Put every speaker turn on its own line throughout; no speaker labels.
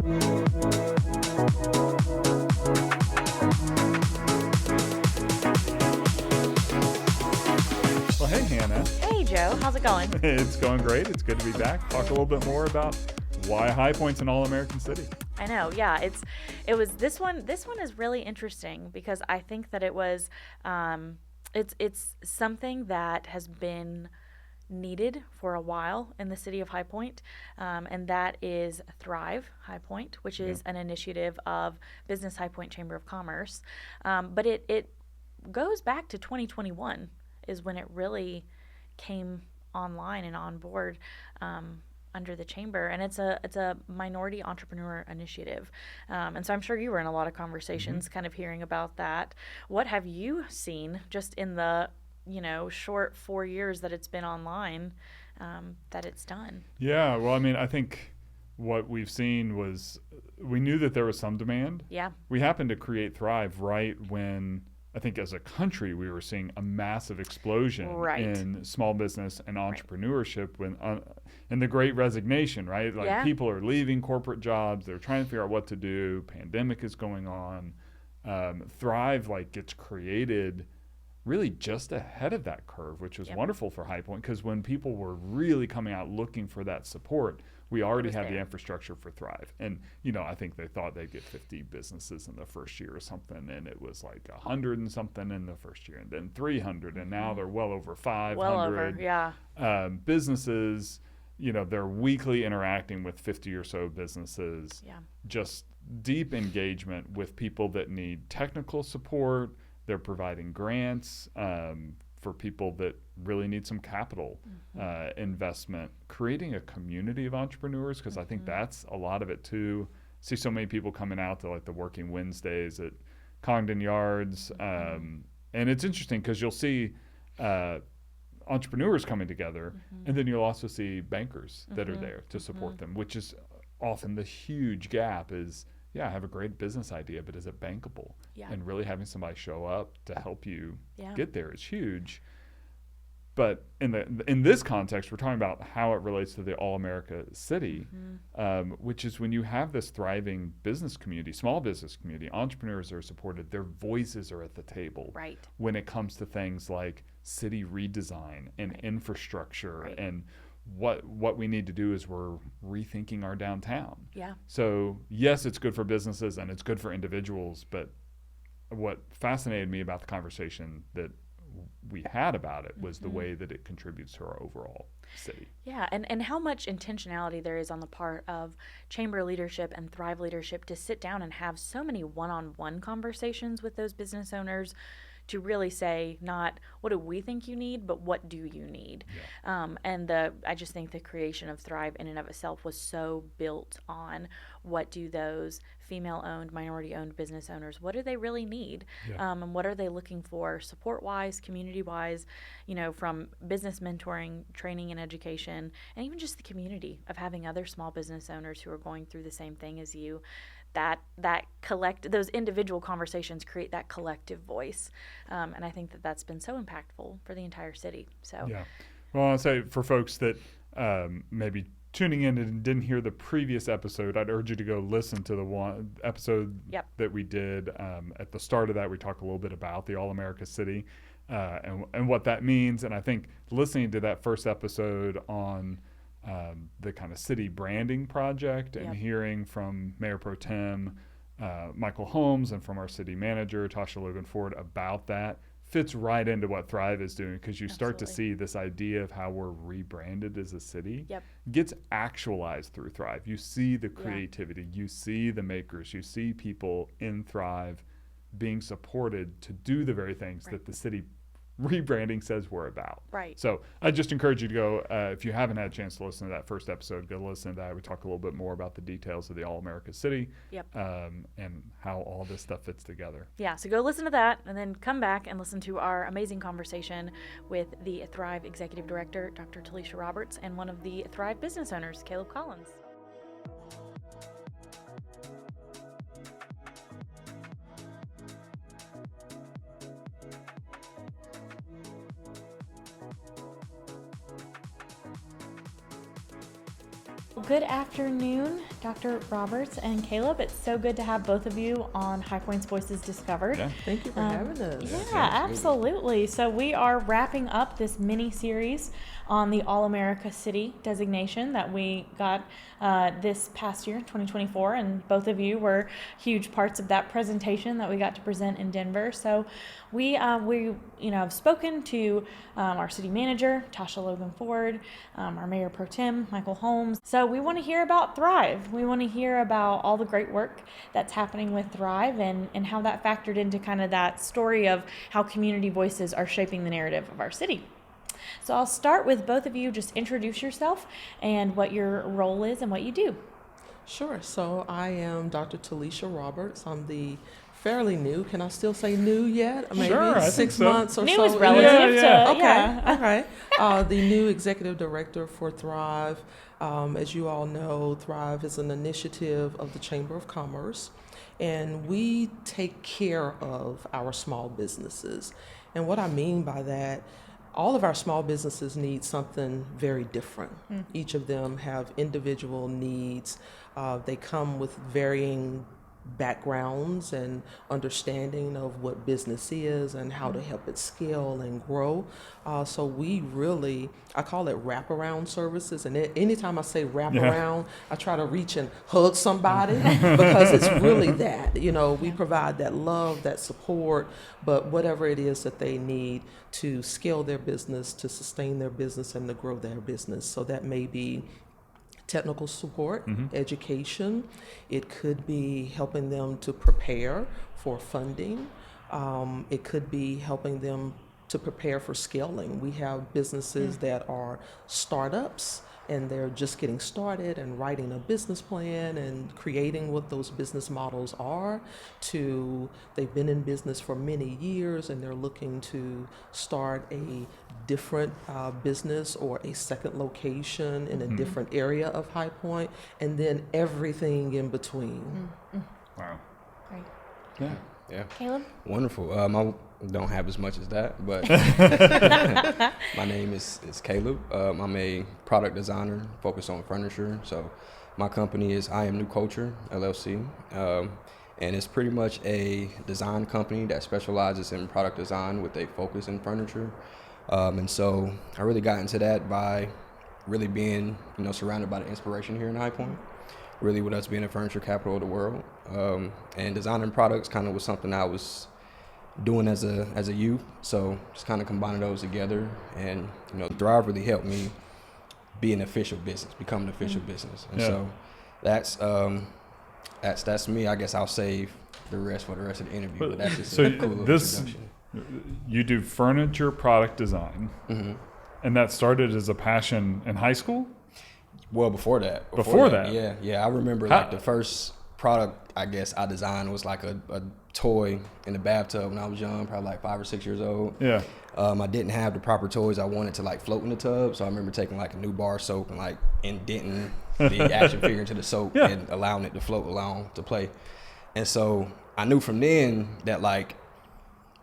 Well, hey, Hannah.
Hey, Joe. How's it going?
It's going great. It's good to be back. Talk a little bit more about why High Point's an all-American city.
I know. Yeah, it was this one. This one is really interesting because I think that it was it's something that has been needed for a while in the city of High Point, and that is Thrive High Point, which is an initiative of Business High Point Chamber of Commerce. But it goes back to 2021 is when it really came online and on board under the chamber, and it's a minority entrepreneur initiative, and so I'm sure you were in a lot of conversations kind of hearing about that. What have you seen just in the short 4 years that it's been online that it's done?
Yeah, well, I mean, I think what we've seen was we knew that there was some demand.
Yeah.
We happened to create Thrive right when I think as a country we were seeing a massive explosion in small business and entrepreneurship when and the Great Resignation, right? Like people are leaving corporate jobs, they're trying to figure out what to do, pandemic is going on. Thrive gets created really just ahead of that curve, which was wonderful for High Point because when people were really coming out looking for that support, we already had the infrastructure for Thrive. And, I think they thought they'd get 50 businesses in the first year or something, and it was like 100 and something in the first year, and then 300, and now they're well over 500.
Well over,
businesses, they're weekly interacting with 50 or so businesses.
Yeah. Just
deep engagement with people that need technical support. They're providing grants for people that really need some capital investment, creating a community of entrepreneurs, because I think that's a lot of it too. See so many people coming out to the Working Wednesdays at Congdon Yards. And it's interesting because you'll see entrepreneurs coming together, and then you'll also see bankers that are there to support them, which is often the huge gap is, I have a great business idea, but is it bankable?
Yeah.
And really having somebody show up to help you get there is huge. But in this context, we're talking about how it relates to the All-America City, which is when you have this thriving business community, small business community, entrepreneurs are supported, their voices are at the table when it comes to things like city redesign and infrastructure and what we need to do is we're rethinking our downtown.
Yeah.
So yes, it's good for businesses and it's good for individuals, but what fascinated me about the conversation that we had about it was the way that it contributes to our overall city.
Yeah, and how much intentionality there is on the part of Chamber leadership and Thrive leadership to sit down and have so many one-on-one conversations with those business owners to really say not what do we think you need, but what do you need? And I just think the creation of Thrive in and of itself was so built on what do those female-owned, minority-owned business owners, what do they really need? And what are they looking for support-wise, community-wise, from business mentoring, training and education, and even just the community of having other small business owners who are going through the same thing as you. Those individual conversations create that collective voice, and I think that's been so impactful for the entire city. So,
well, I'll say for folks that maybe tuning in and didn't hear the previous episode, I'd urge you to go listen to the one episode that we did. At the start of that, we talked a little bit about the All-America City and what that means, and I think listening to that first episode on the kind of city branding project and hearing from Mayor Pro Tem Michael Holmes and from our city manager Tasha Logan Ford about that fits right into what Thrive is doing, because you start to see this idea of how we're rebranded as a city gets actualized through Thrive. You see the creativity, you see the makers, you see people in Thrive being supported to do the very things that the city rebranding says we're about.
Right.
So I just encourage you to go, if you haven't had a chance to listen to that first episode, go listen to that. We talk a little bit more about the details of the All-America City and how all this stuff fits together.
Yeah, so go listen to that and then come back and listen to our amazing conversation with the Thrive Executive Director, Dr. Telisha Roberts, and one of the Thrive business owners, Caleb Collins. Good afternoon, Dr. Roberts and Caleb. It's so good to have both of you on High Points Voices Discovered.
Yeah.
Thank you for having us.
Yeah, absolutely. So we are wrapping up this mini-series on the All-America City designation that we got this past year, 2024, and both of you were huge parts of that presentation that we got to present in Denver. So we have spoken to our city manager, Tasha Logan Ford, our mayor pro tem, Michael Holmes. So we want to hear about Thrive. We want to hear about all the great work that's happening with Thrive and how that factored into kind of that story of how community voices are shaping the narrative of our city. So I'll start with both of you. Just introduce yourself and what your role is and what you do.
Sure. So I am Dr. Telisha Roberts. I'm the fairly new, can I still say new yet? Maybe
Sure,
6 months or
new
so.
New is relative to,
Okay. The new executive director for Thrive. As you all know, Thrive is an initiative of the Chamber of Commerce, and we take care of our small businesses. And what I mean by that, all of our small businesses need something very different. Each of them have individual needs. They come with varying backgrounds and understanding of what business is and how to help it scale and grow. So we really, I call it wraparound services. And anytime I say wraparound, I try to reach and hug somebody because it's really that. We provide that love, that support, but whatever it is that they need to scale their business, to sustain their business, and to grow their business. So that may be technical support, education. It could be helping them to prepare for funding. It could be helping them to prepare for scaling. We have businesses that are startups and they're just getting started and writing a business plan and creating what those business models are, to they've been in business for many years and they're looking to start a different business or a second location in a different area of High Point, and then everything in between.
Wow.
Great.
Yeah.
Caleb?
Wonderful. I don't have as much as that, but my name is Caleb. I'm a product designer focused on furniture. So my company is I Am New Culture, LLC. And it's pretty much a design company that specializes in product design with a focus in furniture. And so I really got into that by really being, surrounded by the inspiration here in High Point. Really with us being the furniture capital of the world. And designing products kind of was something I was doing as a youth. So just kind of combining those together. And, Thrive really helped me be an official business, become an official business. And so that's me. I guess I'll save the rest for the rest of the interview. But that's just a cool little introduction.
You do furniture product design, and that started as a passion in high school?
Well, before that.
Before that?
Yeah. I remember like the first product I guess I designed was like a toy in the bathtub when I was young, probably like 5 or 6 years old.
Yeah.
I didn't have the proper toys I wanted to like float in the tub, so I remember taking like a new bar soap and like indenting the action figure into the soap and allowing it to float along to play. And so I knew from then that like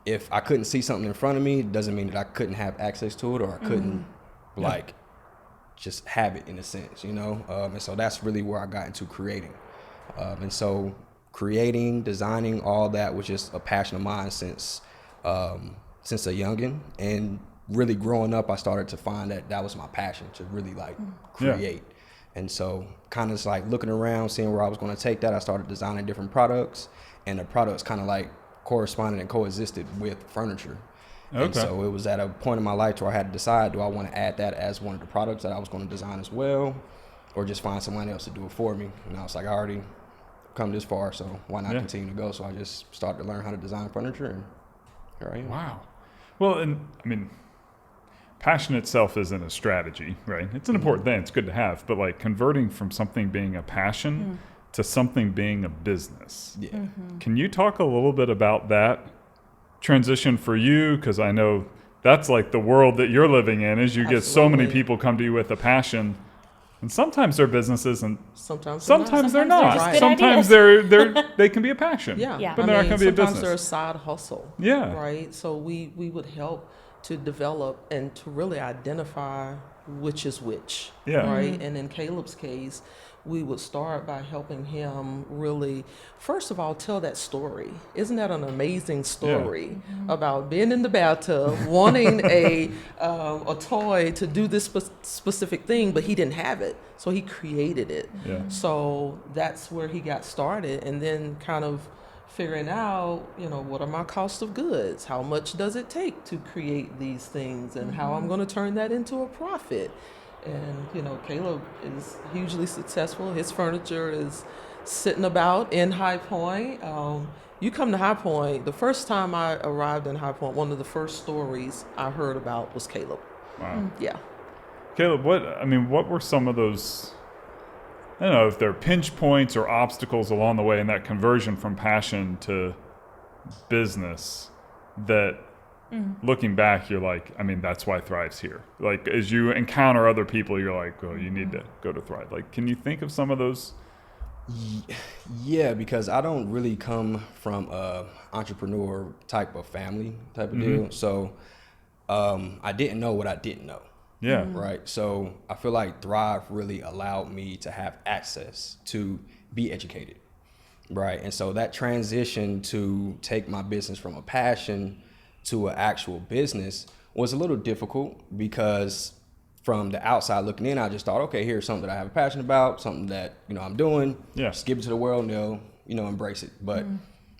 if I couldn't see something in front of me, it doesn't mean that I couldn't have access to it or I couldn't like just have it in a sense, and so that's really where I got into creating. And so creating, designing, all that was just a passion of mine since a youngin'. And really growing up, I started to find that was my passion, to really like create. And so kind of just like looking around, seeing where I was going to take that, I started designing different products, and the products kind of like corresponded and coexisted with furniture. Okay. And so it was at a point in my life where I had to decide, do I want to add that as one of the products that I was going to design as well, or just find someone else to do it for me? And I was like, I already come this far, so why not continue to go? So I just started to learn how to design furniture, and here I am.
Wow. Well, and I mean, passion itself isn't a strategy, right? It's an important thing. It's good to have, but like converting from something being a passion to something being a business. Yeah. Can you talk a little bit about that transition for you? Because I know that's like the world that you're living in, is you get so many people come to you with a passion, and sometimes they're businesses, and sometimes they're not.
Right.
Sometimes they can be a passion, but they're not going to be a business.
Sometimes they're a side hustle.
Yeah.
Right. So we would help to develop and to really identify which is which,
Yeah.
right? And in Caleb's case, we would start by helping him really, first of all, tell that story. Isn't that an amazing story about being in the bathtub, wanting a toy to do this specific thing, but he didn't have it, so he created it.
Yeah.
So that's where he got started, and then kind of figuring out, what are my cost of goods? How much does it take to create these things, and how I'm going to turn that into a profit? And, Caleb is hugely successful. His furniture is sitting about in High Point. You come to High Point, the first time I arrived in High Point, one of the first stories I heard about was Caleb.
Wow.
Yeah.
Caleb, what were some of those, I don't know if they're pinch points or obstacles along the way in that conversion from passion to business that looking back, you're like, that's why Thrive's here. Like, as you encounter other people, you're like, oh, you need to go to Thrive. Like, can you think of some of those?
Yeah, because I don't really come from a entrepreneur type of family type of deal. So I didn't know what I didn't know.
Yeah.
Right. So I feel like Thrive really allowed me to have access to be educated. Right. And so that transition to take my business from a passion to an actual business was a little difficult, because from the outside looking in, I just thought, okay, here's something that I have a passion about, something that, I'm doing.
Yeah.
Just give it to the world and they'll, embrace it. But it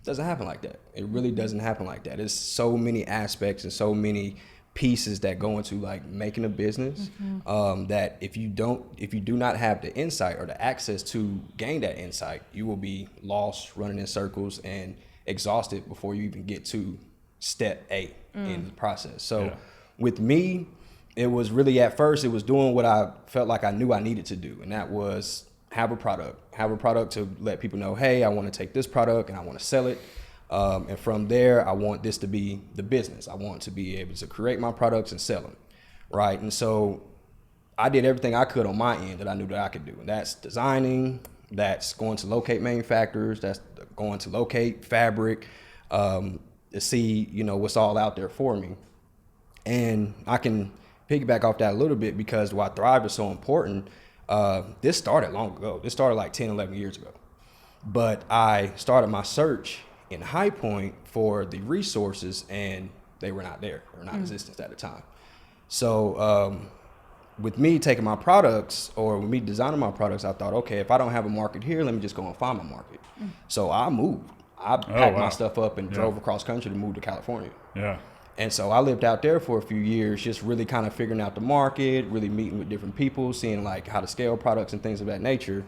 doesn't happen like that. It really doesn't happen like that. There's so many aspects and so many pieces that go into like making a business that if you do not have the insight or the access to gain that insight, you will be lost, running in circles, and exhausted before you even get to step 8 in the process. So with me, it was really, at first, it was doing what I felt like I knew I needed to do. And that was have a product to let people know, hey, I want to take this product and I want to sell it. And from there, I want this to be the business. I want to be able to create my products and sell them. Right. And so I did everything I could on my end that I knew that I could do. And that's designing, that's going to locate manufacturers, that's going to locate fabric, to see, what's all out there for me. And I can piggyback off that a little bit, because why Thrive is so important. This started long ago. This started like 10, 11 years ago. But I started my search in High Point for the resources, and they were not there. They were not in existence at the time. So with me taking my products, or with me designing my products, I thought, okay, if I don't have a market here, let me just go and find my market. So I moved. I packed my stuff up and drove across country to move to California. Yeah. And so I lived out there for a few years, just really kind of figuring out the market, really meeting with different people, seeing like how to scale products and things of that nature.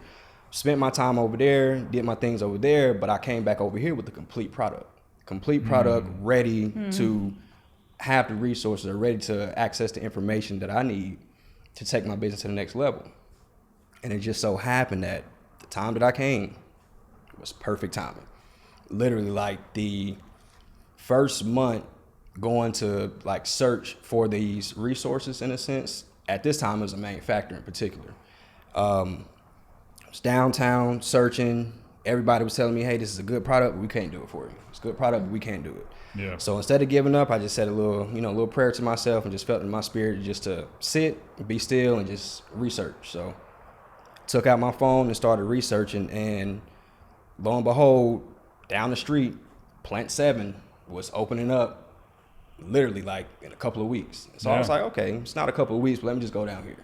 Spent my time over there, did my things over there, but I came back over here with a complete product ready to have the resources, or ready to access the information that I need to take my business to the next level. And it just so happened that the time that I came was perfect timing. Literally, like the first month going to like search for these resources, in a sense, at this time it was a manufacturer in particular. I was downtown searching. Everybody was telling me, hey, this is a good product, but we can't do it for you. It's a good product, but we can't do it. Yeah. So instead of giving up, I just said a little prayer to myself, and just felt in my spirit just to sit, be still, and just research. So took out my phone and started researching, and lo and behold, down the street, Plant 7 was opening up literally like in a couple of weeks. So I was like, okay, it's not a couple of weeks, but let me just go down here.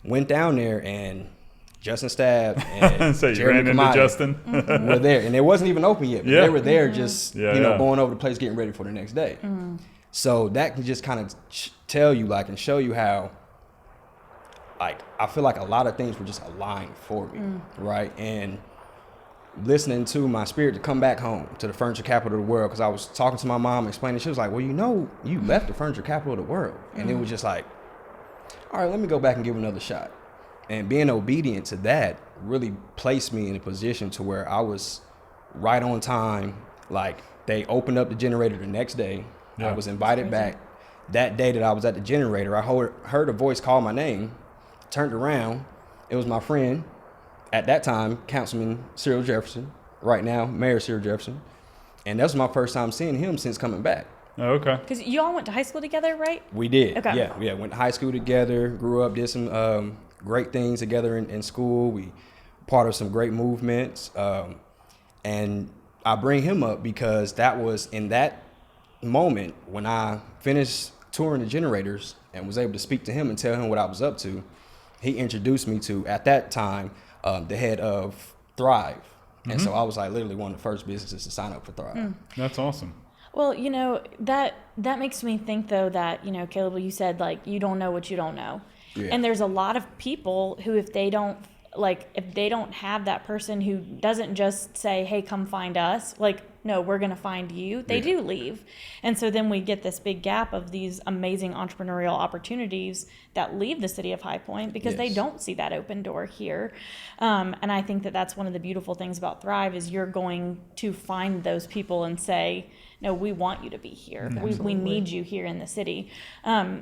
Went down there, and Justin Stab and
so you ran into Justin?
were there. And it wasn't even open yet, but they were there just, going over the place, getting ready for the next day. So that can just kind of tell you, like, and show you how, like, I feel like a lot of things were just aligned for me, right? And listening to my spirit to come back home to the furniture capital of the world, because I was talking to my mom, explaining, she was like, well, you left the furniture capital of the world. And it was just like, all right, let me go back and give it another shot. And being obedient to that really placed me in a position to where I was right on time. Like, they opened up the generator the next day. I was invited back. That day that I was at the generator, I heard a voice call my name, turned around. It was my friend at that time, Councilman Cyril Jefferson, right now, Mayor Cyril Jefferson. And that was my first time seeing him since coming back.
Oh, okay.
Because you all went to high school together, right?
We did.
Okay.
Yeah. Went to high school together, grew up, did some great things together in school. We part of some great movements. And I bring him up because that was in that moment when I finished touring the generators and was able to speak to him and tell him what I was up to. He introduced me to, at that time, the head of Thrive. And so I was like literally one of the first businesses to sign up for Thrive.
That's awesome.
Well, that makes me think, though, that, Caleb, you said, like, you don't know what you don't know.
Yeah.
And there's a lot of people who, if they don't have that person who doesn't just say, hey, come find us, like, no, we're going to find you, they do leave. And so then we get this big gap of these amazing entrepreneurial opportunities that leave the city of High Point because they don't see that open door here. And I think that that's one of the beautiful things about Thrive is you're going to find those people and say, no, we want you to be here. We need you here in the city.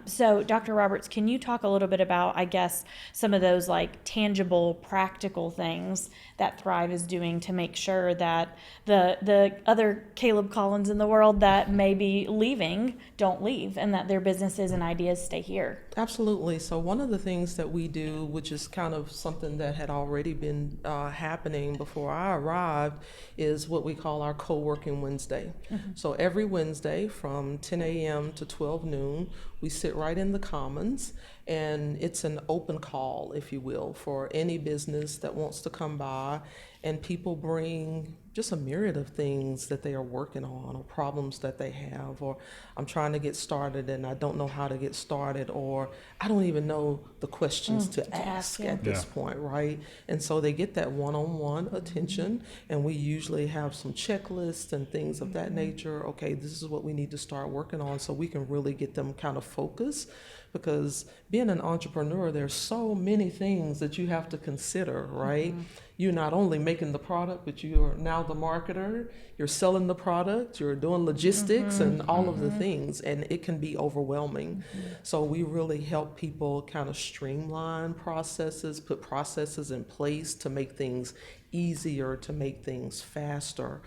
So Dr. Roberts, can you talk a little bit about, I guess, some of those like tangible, practical things that Thrive is doing to make sure that the other Caleb Collins in the world that may be leaving don't leave and that their businesses and ideas stay here?
Absolutely. So one of the things that we do, which is kind of something that had already been happening before I arrived, is what we call our co-working Wednesday. So every Wednesday from 10 a.m. to 12 noon, we sit right in the Commons, and it's an open call, if you will, for any business that wants to come by, and people bring just a myriad of things that they are working on or problems that they have, or I'm trying to get started and I don't know how to get started, or I don't even know the questions to ask at this point, right? And so they get that one-on-one attention, and we usually have some checklists and things of that nature. Okay, this is what we need to start working on so we can really get them kind of focused. Because being an entrepreneur, there's so many things that you have to consider, right? You're not only making the product, but you are now the marketer, you're selling the product, you're doing logistics and all of the things, and it can be overwhelming. So we really help people kind of streamline processes, put processes in place to make things easier, to make things faster.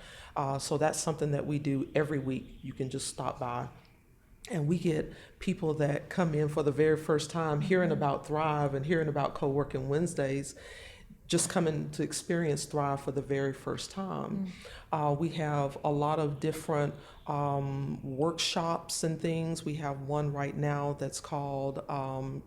So that's something that we do every week. You can just stop by. And we get people that come in for the very first time hearing about Thrive and hearing about Co-working Wednesdays, just coming to experience Thrive for the very first time. We have a lot of different workshops and things. We have one right now that's called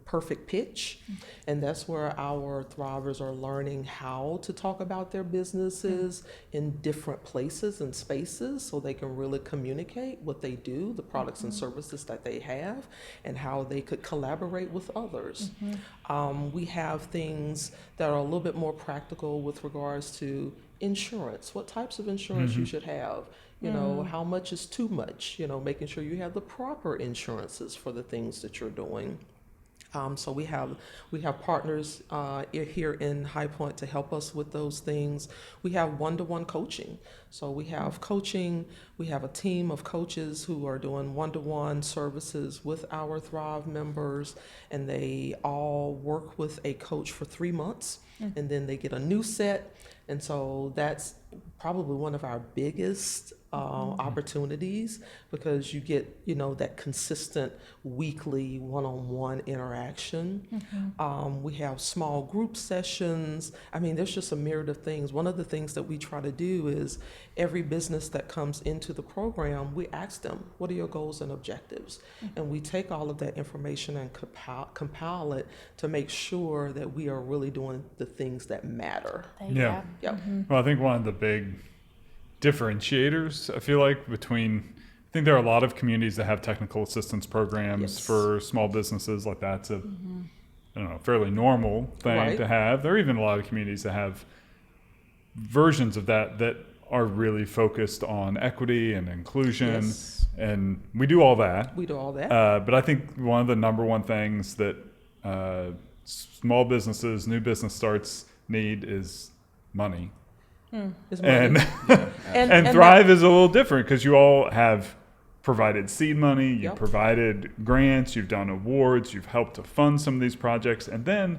Perfect Pitch, and that's where our Thrivers are learning how to talk about their businesses in different places and spaces so they can really communicate what they do, the products and services that they have, and how they could collaborate with others. We have things that are a little bit more practical with regards to insurance, what types of insurance you should have, you know, how much is too much, you know, making sure you have the proper insurances for the things that you're doing. So we have partners here in High Point to help us with those things. We have one-to-one coaching. So we have coaching. We have a team of coaches who are doing one-to-one services with our Thrive members, and they all work with a coach for 3 months, and then they get a new set. And so that's probably one of our biggest opportunities, because you get, you know, that consistent weekly one-on-one interaction. We have small group sessions. I mean, there's just a myriad of things. One of the things that we try to do is every business that comes into the program, we ask them, what are your goals and objectives? And we take all of that information and compile it to make sure that we are really doing the things that matter.
Yeah.
Yep.
Well, I think one of the big differentiators, I feel like, I think there are a lot of communities that have technical assistance programs for small businesses. Like that's a I don't know, fairly normal thing to have. There are even a lot of communities that have versions of that are really focused on equity and inclusion. And we do all that.
We do all that.
But I think one of the number one things that small businesses, new business starts need is money. And Thrive is a little different because you all have provided seed money, you provided grants, you've done awards, you've helped to fund some of these projects, and then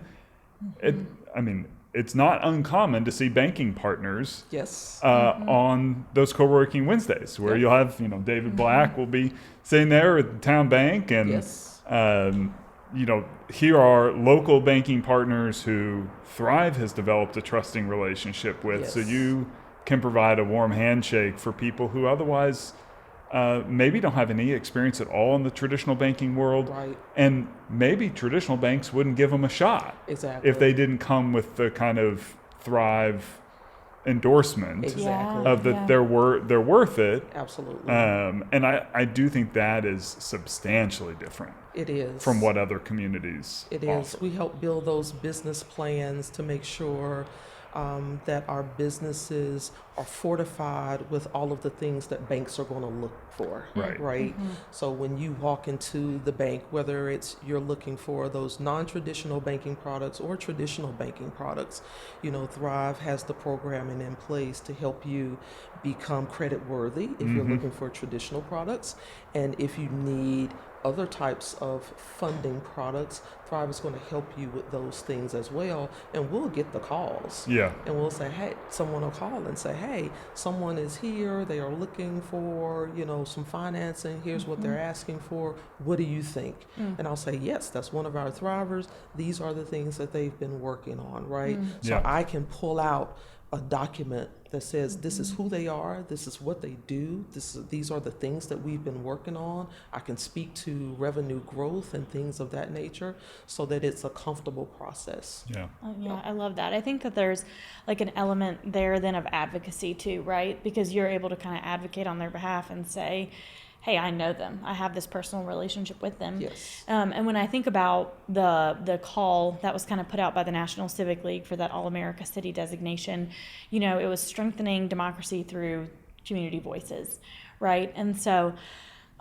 it's not uncommon to see banking partners
Yes.
on those co-working Wednesdays where
Yep.
you'll have, David Black will be sitting there at the town bank and,
Yes.
Here are local banking partners who Thrive has developed a trusting relationship with.
Yes.
So you can provide a warm handshake for people who otherwise maybe don't have any experience at all in the traditional banking world.
Right.
And maybe traditional banks wouldn't give them a shot
Exactly.
if they didn't come with the kind of Thrive endorsement
Exactly.
of that they're worth it.
Absolutely.
And I do think that is substantially different
It is.
from what other communities
It
offer.
is. We help build those business plans to make sure that our businesses are fortified with all of the things that banks are going to look for.
Right.
Right. So when you walk into the bank, whether it's you're looking for those non-traditional banking products or traditional banking products, Thrive has the programming in place to help you become credit worthy if you're looking for traditional products. And if you need other types of funding products, Thrive is going to help you with those things as well. And we'll get the calls.
Yeah.
And we'll say, hey, someone will call and say, hey, someone is here. They are looking for, some financing. Here's what they're asking for. What do you think? And I'll say, yes, that's one of our Thrivers. These are the things that they've been working on, right? So
Yeah.
I can pull out a document that says this is who they are, this is what they do, these are the things that we've been working on. I can speak to revenue growth and things of that nature so that it's a comfortable process.
Yeah.
Yeah, I love that. I think that there's like an element there then of advocacy too, right? Because you're able to kind of advocate on their behalf and say, hey, I know them. I have this personal relationship with them.
Yes.
And when I think about the call that was kind of put out by the National Civic League for that All-America City designation, it was strengthening democracy through community voices, right? And so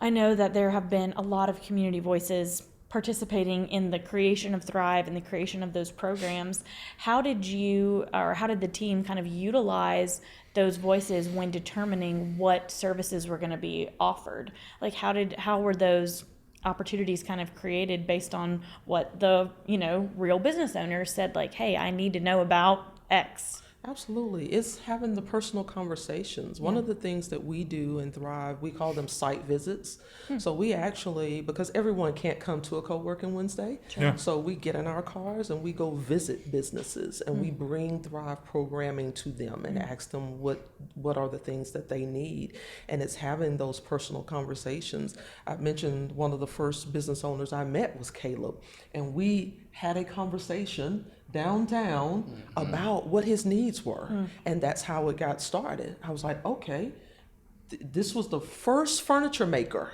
I know that there have been a lot of community voices participating in the creation of Thrive and the creation of those programs. How did the team kind of utilize those voices when determining what services were going to be offered? Like how were those opportunities kind of created based on what the, real business owners said, like, hey, I need to know about X?
Absolutely. It's having the personal conversations. One of the things that we do in Thrive, we call them site visits. So we actually, because everyone can't come to a co-working Wednesday,
Yeah.
so we get in our cars and we go visit businesses and we bring Thrive programming to them and ask them what are the things that they need. And it's having those personal conversations. I mentioned one of the first business owners I met was Caleb, and we had a conversation downtown about what his needs were. And that's how it got started. I was like, okay, this was the first furniture maker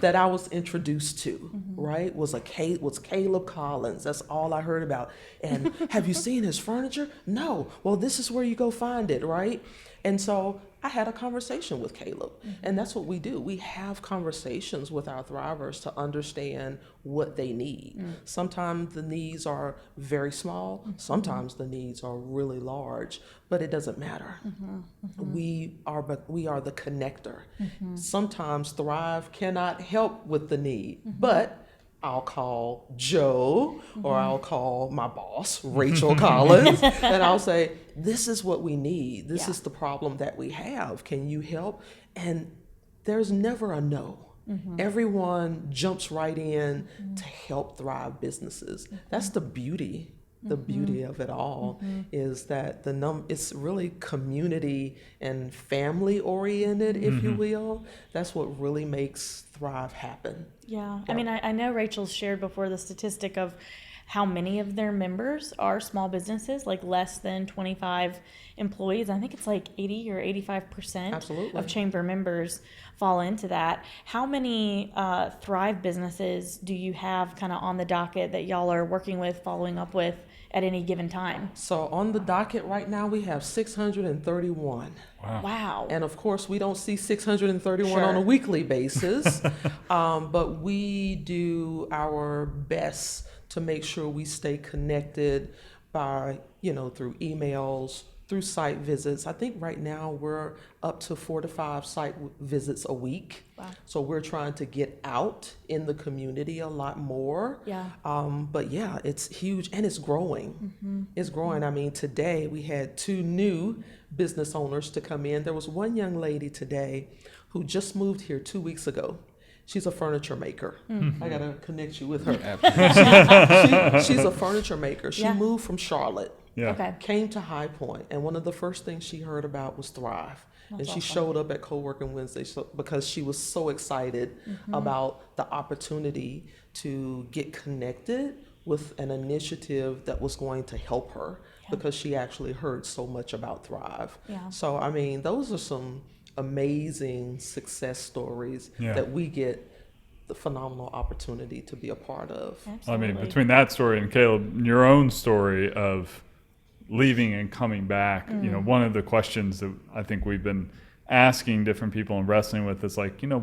that I was introduced to, right? Was Caleb Collins. That's all I heard about. And have you seen his furniture? No. Well, this is where you go find it, right? And so I had a conversation with Caleb, and that's what we do. We have conversations with our Thrivers to understand what they need. Sometimes the needs are very small, sometimes the needs are really large, but it doesn't matter. We are the connector. Sometimes Thrive cannot help with the need, but I'll call Joe or I'll call my boss, Rachel Collins, and I'll say, this is what we need. This is the problem that we have. Can you help? And there's never a no. Everyone jumps right in to help Thrive businesses. That's the beauty. The beauty of it all is that it's really community and family oriented, if you will. That's what really makes Thrive happen.
Yeah. I mean, I know Rachel's shared before the statistic of how many of their members are small businesses, like less than 25 employees. I think it's like 80 or 85%
Absolutely.
of chamber members fall into that. How many Thrive businesses do you have kind of on the docket that y'all are working with, following up with at any given time?
So on the docket right now, we have 631.
Wow.
And of course, we don't see 631
Sure.
on a weekly basis, but we do our best to make sure we stay connected by, through emails, through site visits. I think right now we're up to 4 to 5 site visits a week.
Wow.
So we're trying to get out in the community a lot more.
Yeah.
But yeah, it's huge and it's growing. It's growing. I mean, today we had 2 new business owners to come in. There was one young lady today who just moved here 2 weeks ago. She's a furniture maker. I gotta connect you with her. She's a furniture maker. She moved from Charlotte.
Yeah.
Okay.
Came to High Point, and one of the first things she heard about was Thrive. And she showed up at Co-working Wednesday because she was so excited about the opportunity to get connected with an initiative that was going to help her because she actually heard so much about Thrive.
Yeah.
So, I mean, those are some amazing success stories that we get the phenomenal opportunity to be a part of.
Absolutely.
I mean, between that story and Caleb, your own story of leaving and coming back, you know, one of the questions that I think we've been asking different people and wrestling with is like, you know,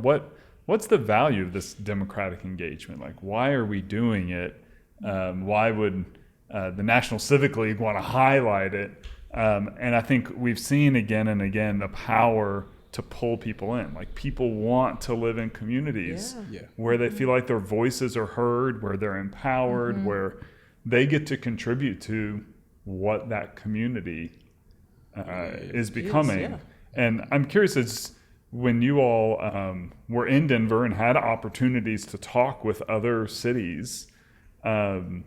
what's the value of this democratic engagement? Like, why are we doing it? Why would the National Civic League want to highlight it? And I think we've seen again and again the power to pull people in. Like, people want to live in communities where they feel like their voices are heard, where they're empowered, where they get to contribute to what that community is becoming. And I'm curious, as when you all were in Denver and had opportunities to talk with other cities, well,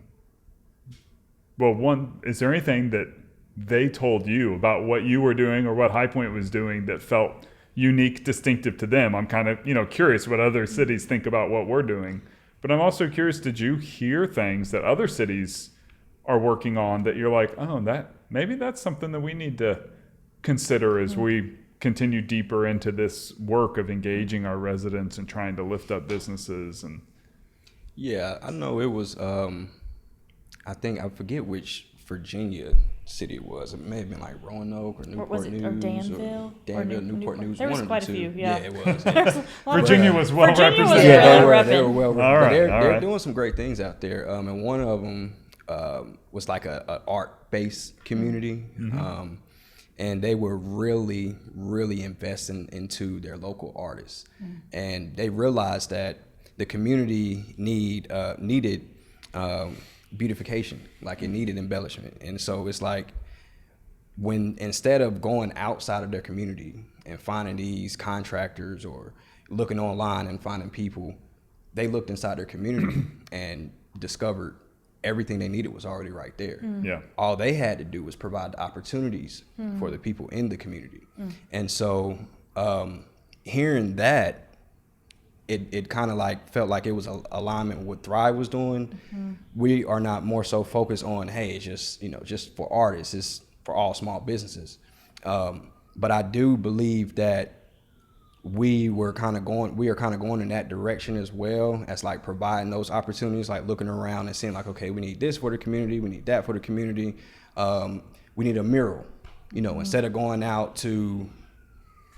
one, is there anything that they told you about what you were doing or what High Point was doing that felt unique, distinctive to them? I'm kind of, you know, curious what other cities think about what we're doing, but I'm also curious, did you hear things that other cities are working on that you're like, oh, that maybe that's something that we need to consider as we continue deeper into this work of engaging our residents and trying to lift up businesses? And
I know it was I forget which Virginia city it was. It may have been like Roanoke or Newport News.
Or Danville?
Danville, Newport News.
There was
one
quite
of the
a
two.
few, yeah.
It was.
Virginia was well
Virginia was
represented.
Yeah,
they were well
All right,
represented.
all
They're
right.
doing some great things out there. And one of them was like a art-based community. And they were really, really investing into their local artists. And they realized that the community needed beautification, like it needed embellishment. And so it's like, when instead of going outside of their community and finding these contractors or looking online and finding people, they looked inside their community and discovered everything they needed was already right there.
Yeah.
All they had to do was provide the opportunities for the people in the community. And so hearing that, it kind of like felt like it was a alignment with what Thrive was doing. We are not more so focused on, hey, it's just, you know, just for artists, it's for all small businesses. But I do believe that we are kind of going in that direction as well, as like providing those opportunities, like looking around and seeing like, okay, we need this for the community, we need that for the community. We need a mural, you know, instead of going out to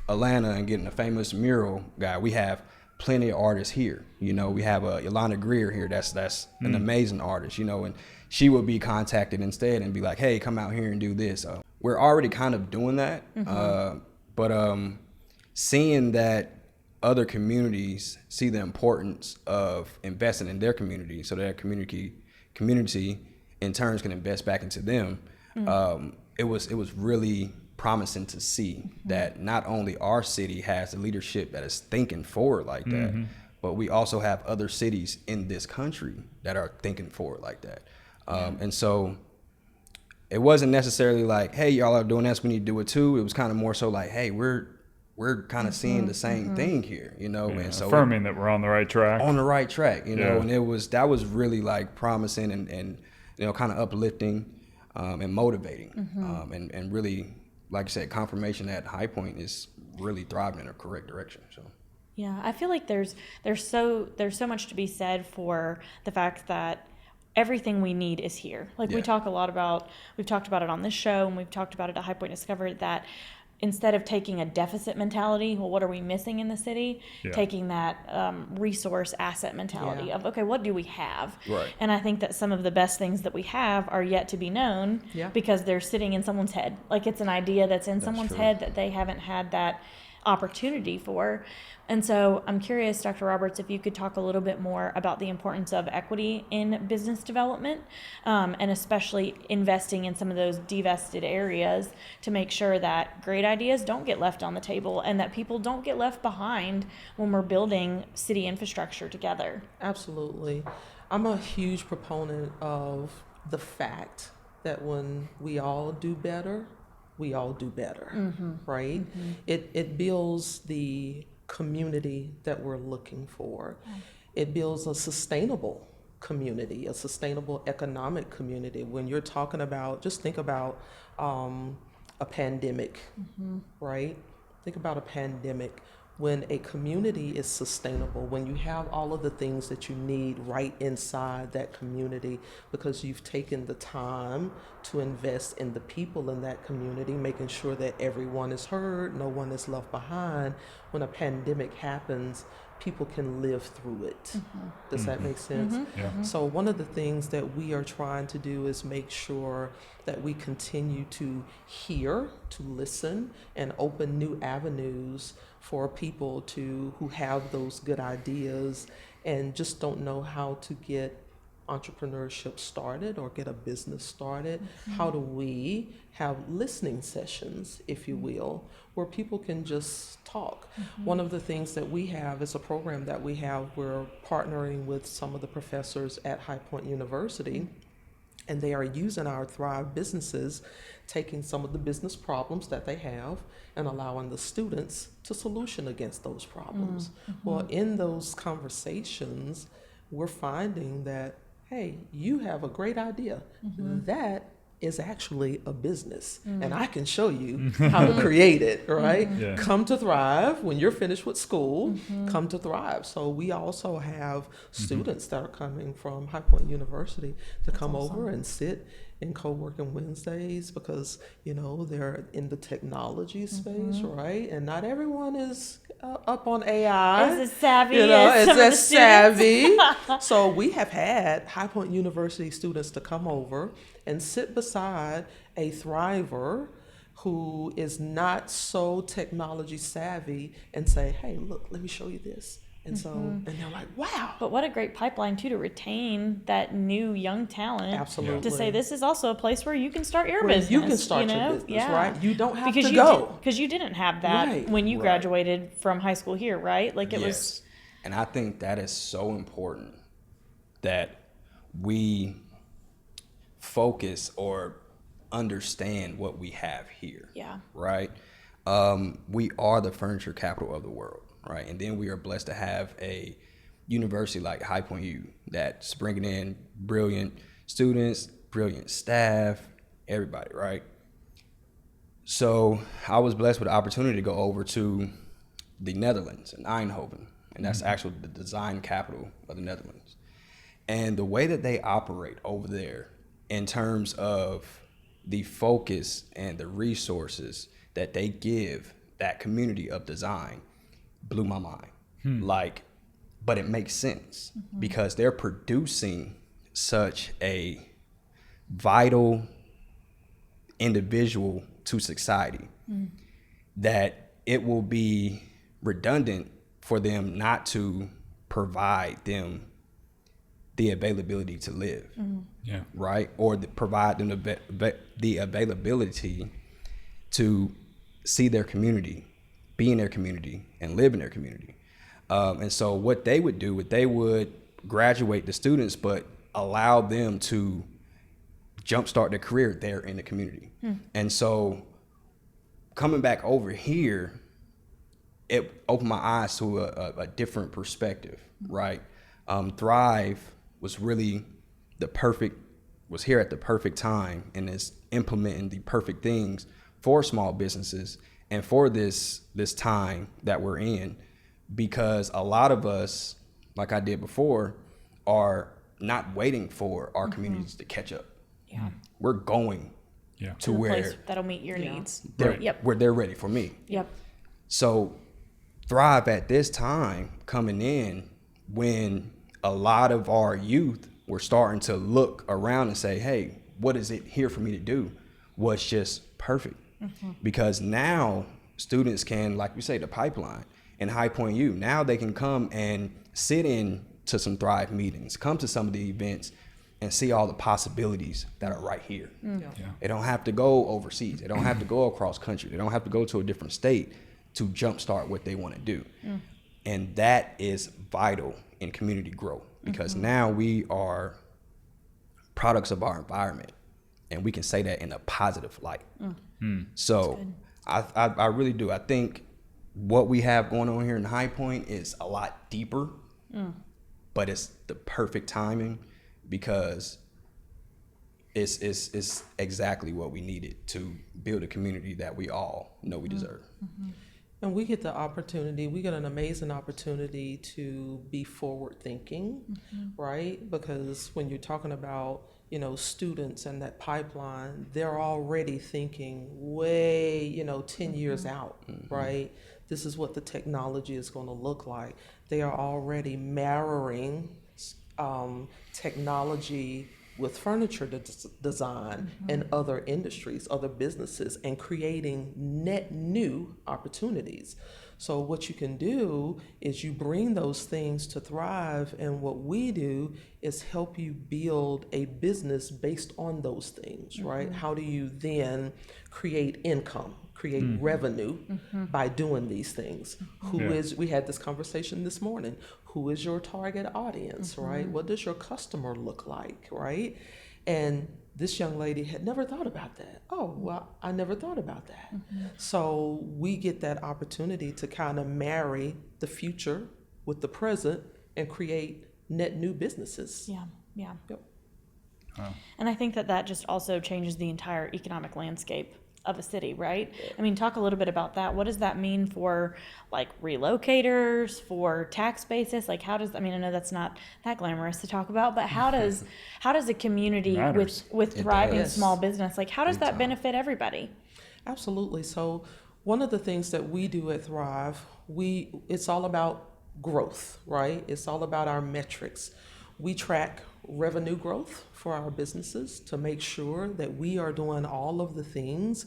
Atlanta and getting a famous mural guy, we have plenty of artists here. You know, we have Yolanda Greer here. That's an amazing artist, you know, and she would be contacted instead and be like, hey, come out here and do this. We're already kind of doing that. But seeing that other communities see the importance of investing in their community so that community in turn can invest back into them, it was really promising to see that not only our city has the leadership that is thinking forward like that, but we also have other cities in this country that are thinking forward like that. And so it wasn't necessarily like, hey, y'all are doing this, we need to do it too. It was kind of more so like, hey, we're kind of seeing the same thing here, you know, and so
affirming that we're on the right track.
On the right track, you know, and that was really like promising and you know, kind of uplifting and motivating, and really, like I said, confirmation that High Point is really thriving in a correct direction. So
yeah, I feel like there's so much to be said for the fact that everything we need is here. Like we've talked about it on this show, and we've talked about it at High Point Discover, that instead of taking a deficit mentality, well, what are we missing in the city?
Yeah.
Taking that resource asset mentality of, okay, what do we have?
Right.
And I think that some of the best things that we have are yet to be known because they're sitting in someone's head. Like it's an idea that's in someone's head that they haven't had that opportunity for. And so I'm curious, Dr. Roberts, if you could talk a little bit more about the importance of equity in business development, and especially investing in some of those divested areas to make sure that great ideas don't get left on the table and that people don't get left behind when we're building city infrastructure together.
Absolutely. I'm a huge proponent of the fact that when we all do better, we all do better, right? It builds the community that we're looking for. It builds a sustainable community, a sustainable economic community. When you're talking about, just think about a pandemic, right? Think about a pandemic. When a community is sustainable, when you have all of the things that you need right inside that community because you've taken the time to invest in the people in that community, making sure that everyone is heard, no one is left behind. When a pandemic happens, people can live through it. Does that make sense?
Yeah.
So one of the things that we are trying to do is make sure that we continue to hear, to listen, and open new avenues for people who have those good ideas and just don't know how to get entrepreneurship started or get a business started. How do we have listening sessions, if you will, where people can just talk? One of the things that we have is a program that we have. We're partnering with some of the professors at High Point University, and they are using our Thrive businesses, taking some of the business problems that they have and allowing the students to solution against those problems. Well, in those conversations, we're finding that, hey, you have a great idea. That is actually a business, and I can show you how to create it, right?
Yeah.
Come to Thrive. When you're finished with school, come to Thrive. So we also have students that are coming from High Point University to come over and sit in co-working Wednesdays because, you know, they're in the technology space, right? And not everyone is up on AI.
Is as savvy
You know,
as
it's
some of the
as savvy. So we have had High Point University students to come over and sit beside a thriver who is not so technology savvy and say, hey, look, let me show you this. And so, and they're like, wow.
But what a great pipeline, too, to retain that new young talent.
Absolutely.
To say this is also a place where you can start your
Where
business.
you can start your business, right? You don't have to go.
Because you didn't have that
Right.
when you
Right.
graduated from high school here, right? Like it was.
And I think that is so important that we focus or understand what we have here.
Yeah.
Right? We are the furniture capital of the world, right? And then we are blessed to have a university like High Point U that's bringing in brilliant students, brilliant staff, everybody, right? So I was blessed with the opportunity to go over to the Netherlands in Eindhoven, and that's actually the design capital of the Netherlands. And the way that they operate over there in terms of the focus and the resources that they give that community of design blew my mind. Like, but it makes sense because they're producing such a vital individual to society that it will be redundant for them not to provide them the availability to live,
Yeah.
right? Or provide them the availability to see their community, be in their community, and live in their community. And so what they would do, they would graduate the students, but allow them to jumpstart their career there in the community. And so coming back over here, it opened my eyes to a different perspective, right? Thrive was really was here at the perfect time and is implementing the perfect things for small businesses and for this time that we're in, because a lot of us, like I did before, are not waiting for our communities to catch up.
Yeah.
We're going to
the
where
place that'll meet your needs.
where they're ready for me.
Yep.
So Thrive at this time coming in when a lot of our youth were starting to look around and say, hey, what is it here for me to do, was just perfect. Because now students can, like we say, the pipeline and High Point U, now they can come and sit in to some Thrive meetings, come to some of the events and see all the possibilities that are right here. They don't have to go overseas. They don't have to go across country. They don't have to go to a different state to jumpstart what they want to do. And that is vital in community growth, because now we are products of our environment, and we can say that in a positive light. So I really do. I think what we have going on here in High Point is a lot deeper, but it's the perfect timing, because it's exactly what we needed to build a community that we all know we deserve.
And we get an amazing opportunity to be forward thinking, right? Because when you're talking about, students and that pipeline, they're already thinking way, 10 years out, right? This is what the technology is going to look like. They are already marrying technology with furniture design and other industries, other businesses, and creating net new opportunities. So what you can do is you bring those things to Thrive, and what we do is help you build a business based on those things, right? How do you then create income, create revenue by doing these things? We had this conversation this morning. Who is your target audience, right? What does your customer look like, right? And this young lady had never thought about that. Oh, well, I never thought about that. So we get that opportunity to kind of marry the future with the present and create net new businesses.
Yeah.
Yep.
Wow.
And I think that just also changes the entire economic landscape of a city, right? I mean, talk a little bit about that. What does that mean for like relocators, for tax basis? Like I know that's not that glamorous to talk about, but how does a community with thriving small business, like how does that benefit everybody?
Absolutely. So one of the things that we do at Thrive, it's all about growth, right? It's all about our metrics. We track revenue growth for our businesses to make sure that we are doing all of the things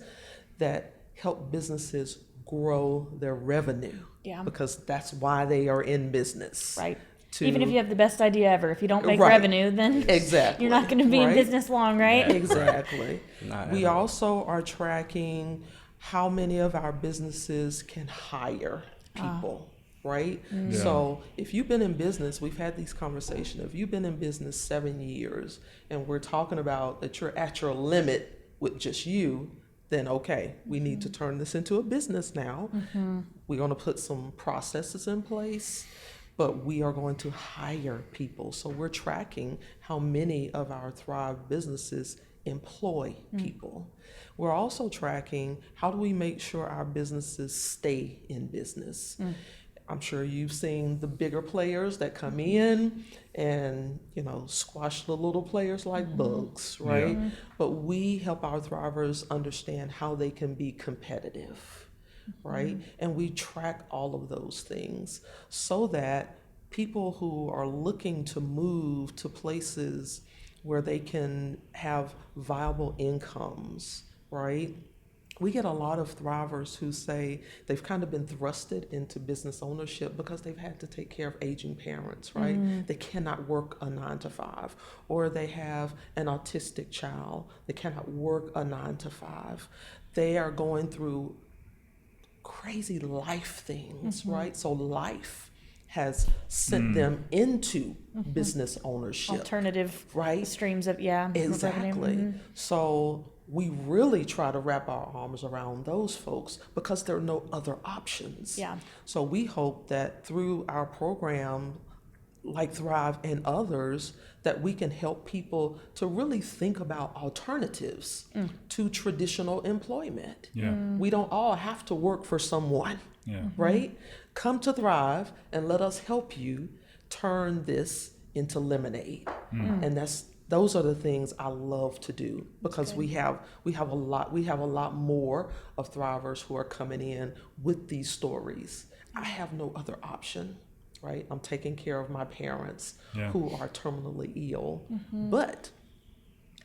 that help businesses grow their revenue. Yeah. Because that's why they are in business.
Right. Even if you have the best idea ever, if you don't make revenue, then you're not going to be in business long, right?
Exactly. We also are tracking how many of our businesses can hire people. Right? Yeah. So if you've been in business, we've had these conversations, if you've been in business 7 years and we're talking about that you're at your limit with just you, then okay, we need to turn this into a business now. We're going to put some processes in place, but we are going to hire people. So we're tracking how many of our Thrive businesses employ people. We're also tracking how do we make sure our businesses stay in business. I'm sure you've seen the bigger players that come in and, squash the little players like bugs, right? Yeah. But we help our Thrivers understand how they can be competitive, right? And we track all of those things so that people who are looking to move to places where they can have viable incomes, right? We get a lot of Thrivers who say they've kind of been thrusted into business ownership because they've had to take care of aging parents, right? They cannot work a 9 to 5, or they have an autistic child. They cannot work a 9 to 5. They are going through crazy life things, right? So life has sent them into business ownership.
Alternative streams of,
Exactly. So we really try to wrap our arms around those folks because there are no other options. Yeah. So we hope that through our program, like Thrive and others, that we can help people to really think about alternatives to traditional employment. Yeah. We don't all have to work for someone, right? Come to Thrive and let us help you turn this into lemonade. And that's Those are the things I love to do, because we have a lot more of thrivers who are coming in with these stories. I have no other option, right? I'm taking care of my parents who are terminally ill, but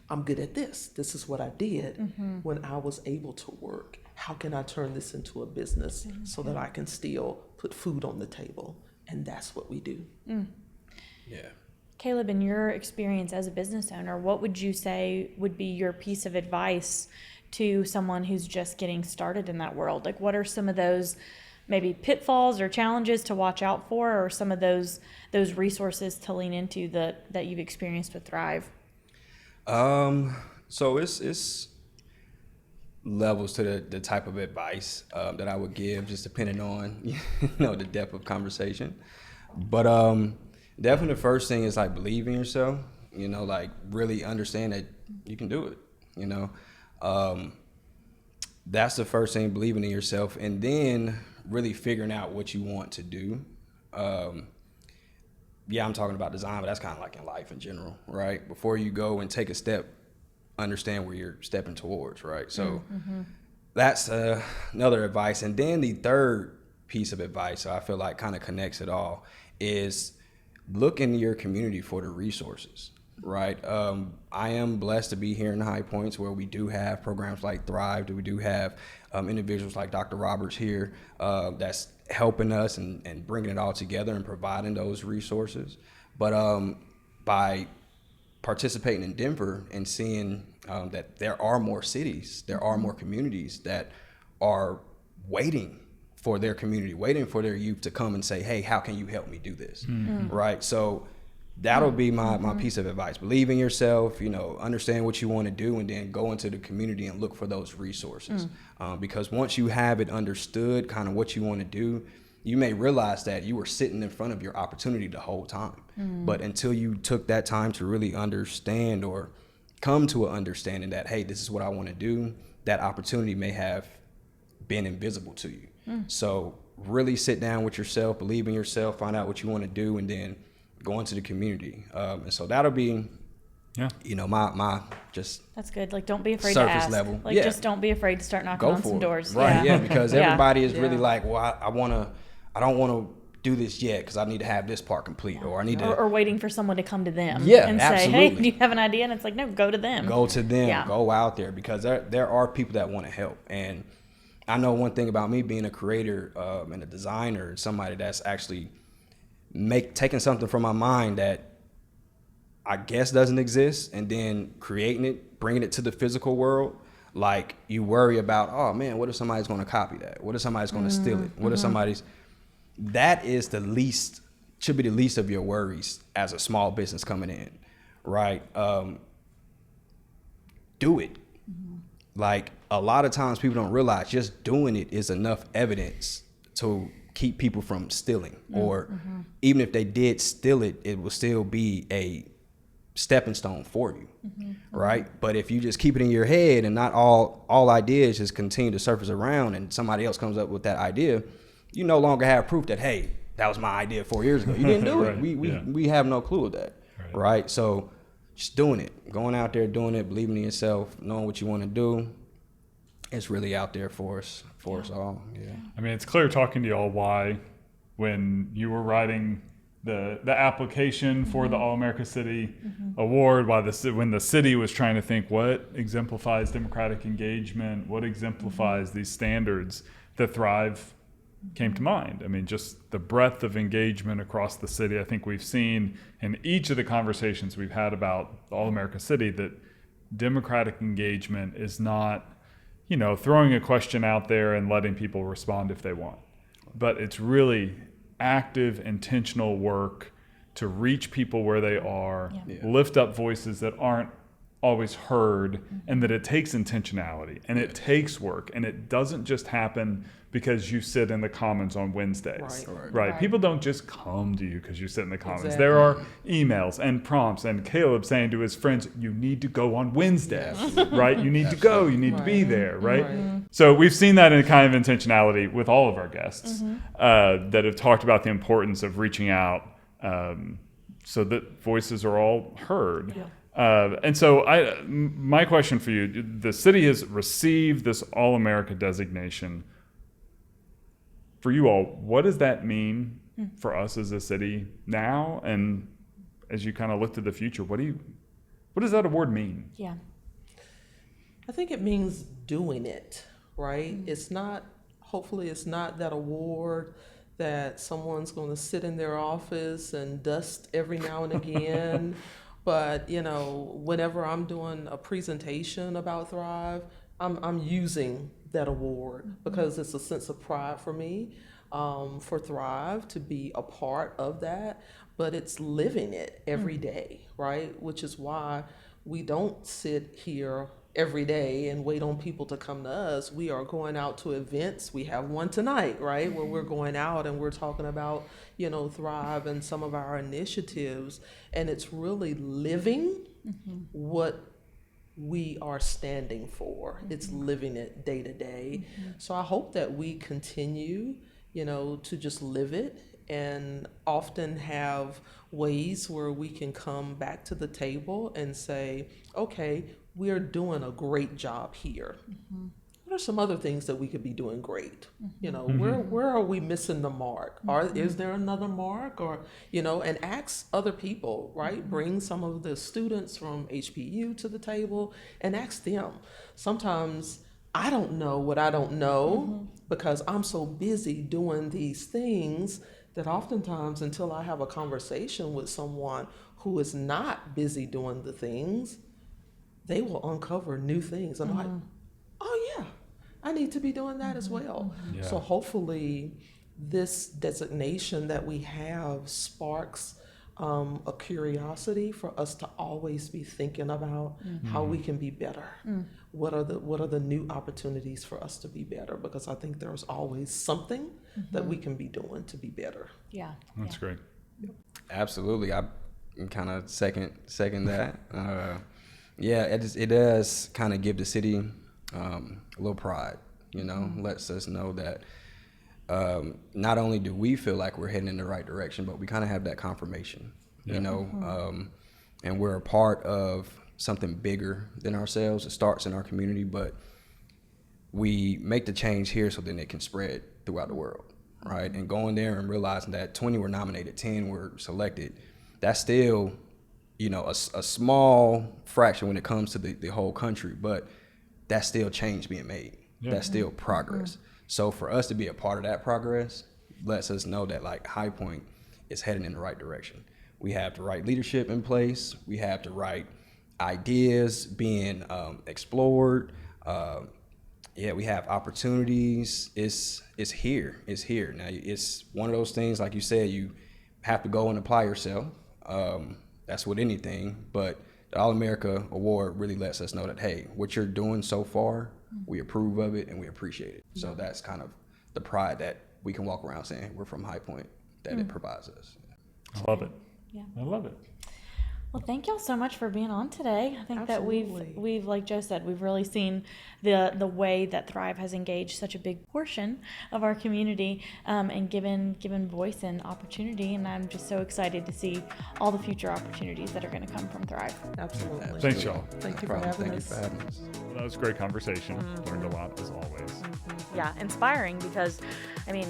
I'm good at this. This is what I did when I was able to work. How can I turn this into a business so that I can still put food on the table? And that's what we do.
Yeah.
Caleb, in your experience as a business owner, what would you say would be your piece of advice to someone who's just getting started in that world? Like, what are some of those maybe pitfalls or challenges to watch out for, or some of those resources to lean into that you've experienced with Thrive?
So it's levels to the type of advice that I would give, just depending on the depth of conversation. But definitely the first thing is like believe in yourself. Like really understand that you can do it. That's the first thing, believing in yourself, and then really figuring out what you want to do. I'm talking about design, but that's kind of like in life in general, right? Before you go and take a step, understand where you're stepping towards, right? So that's another advice. And then the third piece of advice, so I feel like kind of connects it all, is look in your community for the resources, right? I am blessed to be here in High Points, where we do have programs like Thrive. We do have individuals like Dr. Roberts here that's helping us and bringing it all together and providing those resources. But by participating in Denver and seeing that there are more cities, there are more communities that are waiting for their community, waiting for their youth to come and say, hey, how can you help me do this? Right? So that'll be my piece of advice. Believe in yourself, understand what you want to do, and then go into the community and look for those resources. Because once you have it understood, kind of what you want to do, you may realize that you were sitting in front of your opportunity the whole time. But until you took that time to really understand or come to an understanding that, hey, this is what I want to do, that opportunity may have been invisible to you. So really sit down with yourself, believe in yourself, find out what you want to do, and then go into the community. And so that'll be, my just
that's good. Like, don't be afraid
surface
to ask.
level.
Like, just don't be afraid to start knocking
Go
on
for
some
it.
doors.
Right, because everybody is really
Yeah.
like, well, I don't want to do this yet because I need to have this part complete, or I need to
Or waiting for someone to come to them and say, hey,
absolutely.
do you have an idea? And it's like, no, go to them.
go to them,
Yeah.
go out there, because there are people that want to help. And I know one thing about me being a creator and a designer, somebody that's actually taking something from my mind that I guess doesn't exist, and then creating it, bringing it to the physical world. Like, you worry about, oh man, what if somebody's going to copy that? What if somebody's going to steal it? What if that is should be the least of your worries as a small business coming in, right? Do it. Like, a lot of times people don't realize just doing it is enough evidence to keep people from stealing. Or even if they did steal it, it will still be a stepping stone for you, right? But if you just keep it in your head and not all ideas just continue to surface around, and somebody else comes up with that idea, you no longer have proof that, hey, that was my idea 4 years ago. You didn't do it. We have no clue of that, right? So just doing it, going out there, doing it, believing in yourself, knowing what you want to do. It's really out there for us all. Yeah.
I mean, it's clear talking to y'all why, when you were writing the application for the All America City Award, when the city was trying to think what exemplifies democratic engagement, what exemplifies these standards, that Thrive came to mind. I mean, just the breadth of engagement across the city. I think we've seen in each of the conversations we've had about the All America City that democratic engagement is not, throwing a question out there and letting people respond if they want, but it's really active, intentional work to reach people where they are, lift up voices that aren't always heard, and that it takes intentionality and it takes work, and it doesn't just happen because you sit in the Commons on Wednesdays. Right. People don't just come to you because you sit in the Commons.
Exactly.
There are emails and prompts, and Caleb saying to his friends, you need to go on Wednesdays, right? You need to go, you need to be there, right? So we've seen that in kind of intentionality with all of our guests that have talked about the importance of reaching out so that voices are all heard. And so my question for you, the city has received this All-America designation. For you all, what does that mean for us as a city now? And as you kind of look to the future, what does that award mean?
Yeah.
I think it means doing it, right? It's not, hopefully, it's not that award that someone's going to sit in their office and dust every now and again. But, whenever I'm doing a presentation about Thrive, I'm using that award because it's a sense of pride for me, for Thrive to be a part of that. But it's living it every day, right? Which is why we don't sit here every day and wait on people to come to us. We are going out to events. We have one tonight, right? Where we're going out and we're talking about, Thrive and some of our initiatives. And it's really living what we are standing for. It's living it day to day. So I hope that we continue, to just live it and often have ways where we can come back to the table and say, okay, we're doing a great job here. What are some other things that we could be doing great? Where are we missing the mark? Is there another mark? Or, and ask other people, right? Bring some of the students from HPU to the table and ask them. Sometimes I don't know what I don't know because I'm so busy doing these things that oftentimes until I have a conversation with someone who is not busy doing the things, they will uncover new things. I'm like, oh yeah, I need to be doing that as well.
Yeah.
So hopefully this designation that we have sparks a curiosity for us to always be thinking about how we can be better. What are the new opportunities for us to be better? Because I think there's always something that we can be doing to be better.
Yeah.
That's great.
Absolutely. I kind of second that. It does kind of give the city a little pride, lets us know that not only do we feel like we're heading in the right direction, but we kind of have that confirmation, and we're a part of something bigger than ourselves. It starts in our community, but we make the change here so then it can spread throughout the world, right? And going there and realizing that 20 were nominated, 10 were selected, that's still, a small fraction when it comes to the whole country, but that's still change being made. Yeah. That's still progress. So for us to be a part of that progress lets us know that like High Point is heading in the right direction. We have the right leadership in place. We have the right ideas being explored. We have opportunities. It's here. Now it's one of those things, like you said, you have to go and apply yourself. That's with anything, but the All-America Award really lets us know that, hey, what you're doing so far, we approve of it and we appreciate it. So that's kind of the pride that we can walk around saying we're from High Point, that it provides us.
I love it.
Yeah.
I love it.
Well, thank y'all so much for being on today. I think
Absolutely.
that we've like Joe said, we've really seen the way that Thrive has engaged such a big portion of our community and given voice and opportunity. And I'm just so excited to see all the future opportunities that are going to come from Thrive.
Absolutely.
Thanks, y'all.
Thank you for having us.
Well, that was a great conversation. Learned a lot as always.
Yeah, inspiring because, I mean,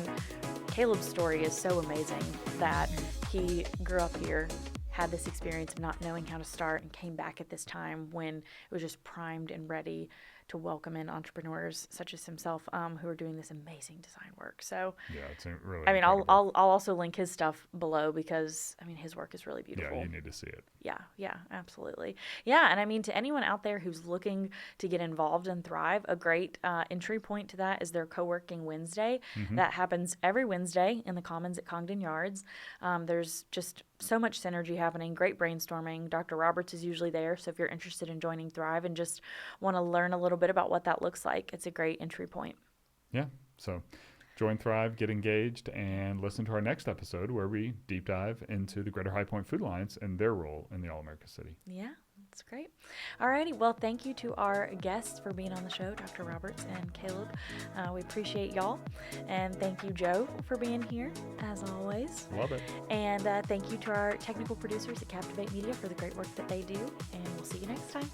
Caleb's story is so amazing that he grew up here, had this experience of not knowing how to start, and came back at this time when it was just primed and ready to welcome in entrepreneurs such as himself who are doing this amazing design work. So
yeah, it's really
I mean,
incredible.
I'll also link his stuff below because I mean his work is really beautiful.
Yeah, you need to see it.
Yeah, absolutely. Yeah, and I mean to anyone out there who's looking to get involved in Thrive, a great entry point to that is their Co-working Wednesday. That happens every Wednesday in the Commons at Congdon Yards. There's just so much synergy happening, great brainstorming. Dr. Roberts is usually there, so if you're interested in joining Thrive and just want to learn a little bit about what that looks like, it's a great entry point.
Yeah, so join Thrive, get engaged, and listen to our next episode where we deep dive into the Greater High Point Food Alliance and their role in the All-America City.
Yeah, That's great. Alrighty. Well, thank you to our guests for being on the show, Dr. Roberts and Caleb. We appreciate y'all. And thank you, Joe, for being here, as always.
Love it.
And thank you to our technical producers at Captivate Media for the great work that they do. And we'll see you next time.